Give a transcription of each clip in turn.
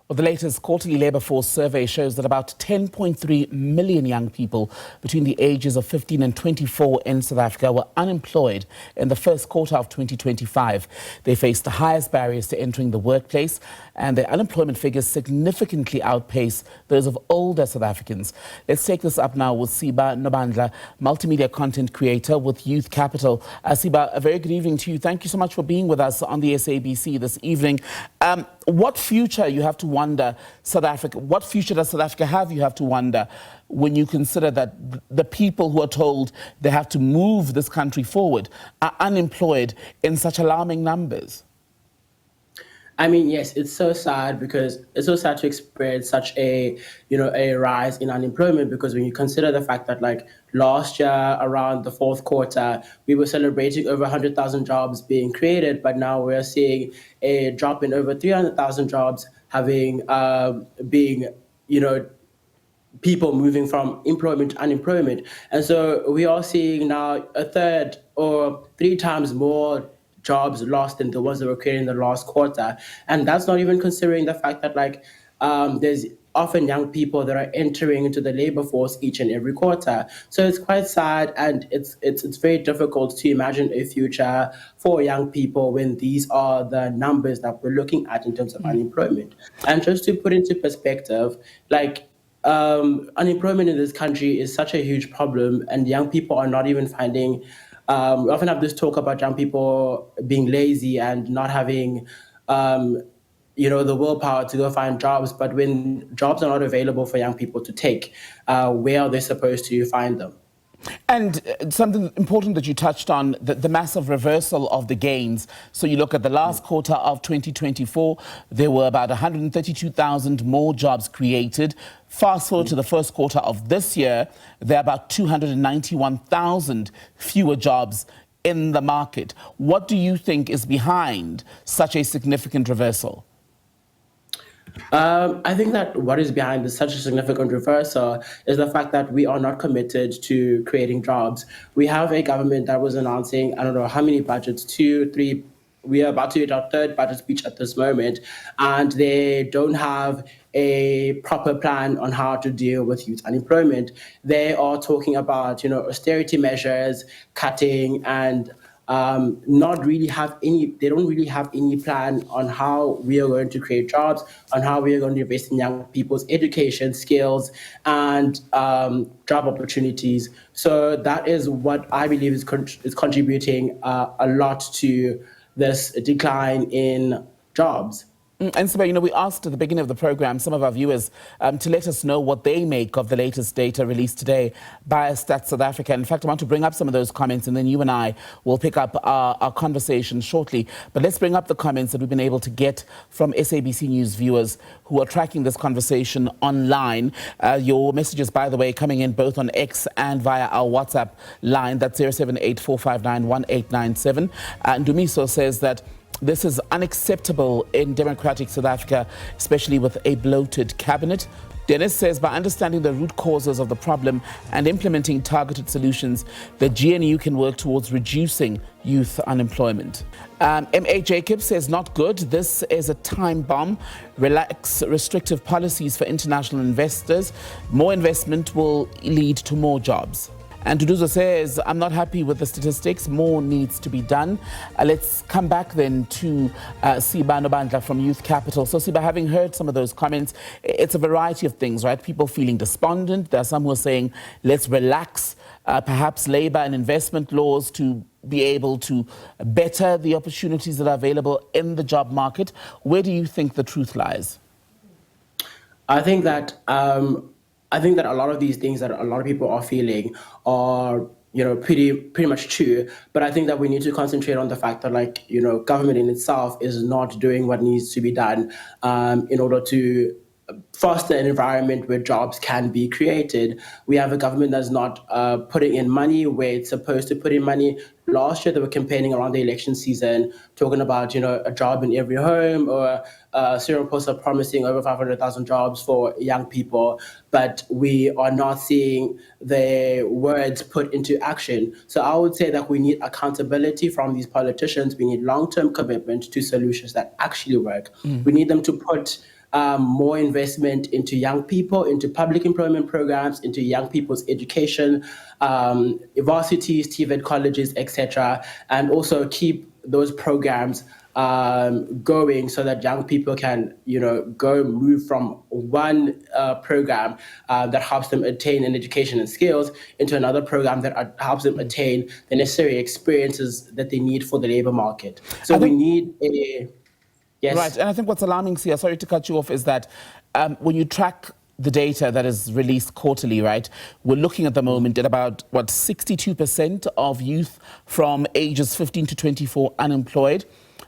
Well, the latest quarterly labour force survey shows that about 10.3 million young people between the ages of 15 and 24 in South Africa were unemployed in the first quarter of 2025. They face the highest barriers to entering the workplace, and their unemployment figures significantly outpace those of older South Africans. Let's take this up now with Siba Nobandla, multimedia content creator with Youth Capital. Siba, a very good evening to you. Thank you so much for being with us on the SABC this evening. What future, you have to wonder, South Africa, what future does South Africa have, you have to wonder, when you consider that the people who are told they have to move this country forward are unemployed in such alarming numbers? I mean, yes, it's so sad because it's so sad to experience such a rise in unemployment, because when you consider the fact that like last year around the fourth quarter, we were celebrating over 100,000 jobs being created, but now we're seeing a drop in over 300,000 jobs having being, people moving from employment to unemployment. And so we are seeing now a third or three times more jobs lost than the ones that were created in the last quarter. And that's not even considering the fact that there's often young people that are entering into the labor force each and every quarter. So it's quite sad, and it's very difficult to imagine a future for young people when these are the numbers that we're looking at in terms of unemployment. And just to put into perspective, unemployment in this country is such a huge problem, and young people are not even finding. We often have this talk about young people being lazy and not having, the willpower to go find jobs. But when jobs are not available for young people to take, where are they supposed to find them? And something important that you touched on, the massive reversal of the gains. So you look at the last quarter of 2024, there were about 132,000 more jobs created. Fast forward to the first quarter of this year, there are about 291,000 fewer jobs in the market. What do you think is behind such a significant reversal? I think that what is behind this such a significant reversal is the fact that we are not committed to creating jobs. We have a government that was announcing, I don't know how many budgets, 2, 3. We are about to hit our third budget speech at this moment, and they don't have a proper plan on how to deal with youth unemployment. They are talking about, austerity measures, cutting, and not really have any. They don't really have any plan on how we are going to create jobs, on how we are going to invest in young people's education, skills, and job opportunities. So that is what I believe is contributing a lot to this decline in jobs. And so, we asked at the beginning of the program some of our viewers to let us know what they make of the latest data released today by Stats South Africa. In fact, I want to bring up some of those comments, and then you and I will pick up our conversation shortly. But let's bring up the comments that we've been able to get from SABC News viewers who are tracking this conversation online. Your messages, by the way, coming in both on X and via our WhatsApp line. That's 078-459-1897. Ndumiso says that this is unacceptable in democratic South Africa, especially with a bloated cabinet. Dennis says, by understanding the root causes of the problem and implementing targeted solutions, the GNU can work towards reducing youth unemployment. M.A. Jacobs says, not good. This is a time bomb. Relax restrictive policies for international investors. More investment will lead to more jobs. And Duduzo says, I'm not happy with the statistics. More needs to be done. Let's come back then to Siba Nobandla from Youth Capital. So Siba, having heard some of those comments, it's a variety of things, right? People feeling despondent. There are some who are saying, let's relax perhaps labor and investment laws to be able to better the opportunities that are available in the job market. Where do you think the truth lies? I think that a lot of these things that a lot of people are feeling are, pretty much true. But I think that we need to concentrate on the fact that, government in itself is not doing what needs to be done in order to foster an environment where jobs can be created. We have a government that's not putting in money where it's supposed to put in money. Last year, they were campaigning around the election season, talking about, a job in every home, or Cyril Poster promising over 500,000 jobs for young people. But we are not seeing the words put into action. So I would say that we need accountability from these politicians. We need long-term commitment to solutions that actually work. We need them to put more investment into young people, into public employment programs, into young people's education, varsities, TVET colleges, etc., and also keep those programs going so that young people can, move from one program that helps them attain an education and skills into another program that helps them attain the necessary experiences that they need for the labor market. So we need a... Yes. Right, and I think what's alarming, Sia, sorry to cut you off, is that when you track the data that is released quarterly, right, we're looking at the moment at about, 62% of youth from ages 15 to 24 unemployed.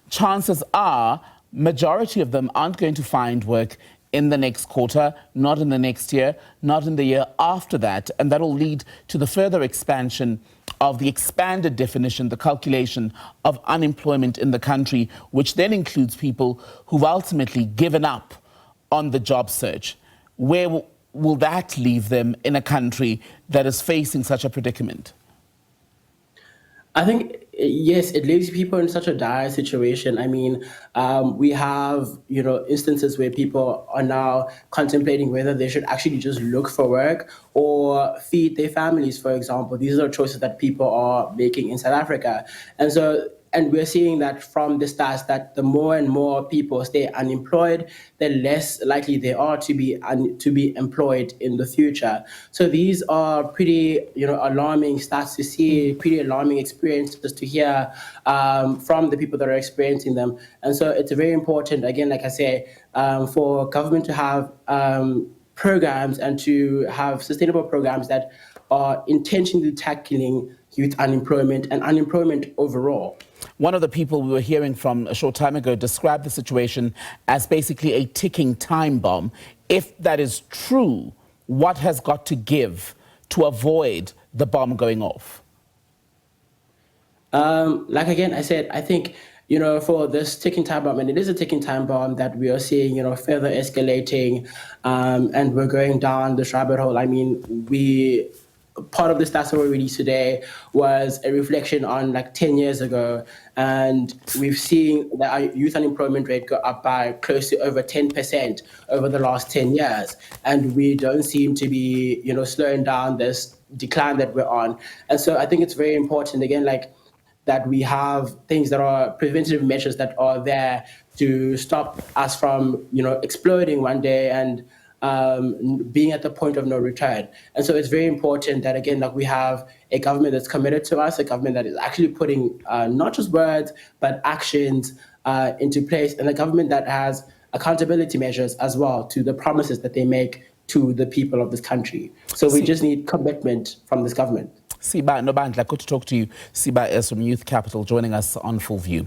Chances are, majority of them aren't going to find work in the next quarter, not in the next year, not in the year after that. And that will lead to the further expansion of the expanded definition, the calculation of unemployment in the country, which then includes people who've ultimately given up on the job search. Where will that leave them in a country that is facing such a predicament? I think, yes, it leaves people in such a dire situation. I mean, we have, instances where people are now contemplating whether they should actually just look for work or feed their families, for example. These are choices that people are making in South Africa. And we're seeing that from the stats that the more and more people stay unemployed, the less likely they are to be employed in the future. So these are pretty, alarming stats to see, pretty alarming experiences to hear from the people that are experiencing them. And so it's very important, again, like I say, for government to have programs and to have sustainable programs that are intentionally tackling youth unemployment and unemployment overall. One of the people we were hearing from a short time ago described the situation as basically a ticking time bomb. If that is true, what has got to give to avoid the bomb going off? Again, I said, I think, for this ticking time bomb, and it is a ticking time bomb that we are seeing, further escalating, and we're going down this rabbit hole. I mean, part of the stats that were released today was a reflection on 10 years ago. And we've seen that our youth unemployment rate go up by close to over 10% over the last 10 years. And we don't seem to be, slowing down this decline that we're on. And so I think it's very important, again, that we have things that are preventative measures that are there to stop us from, exploding one day and being at the point of no return. And so it's very important that, again, we have a government that's committed to us, a government that is actually putting not just words, but actions into place, and a government that has accountability measures as well to the promises that they make to the people of this country. So we just need commitment from this government. Siba Nobandla, good to talk to you. Siba is from Youth Capital, joining us on Full View.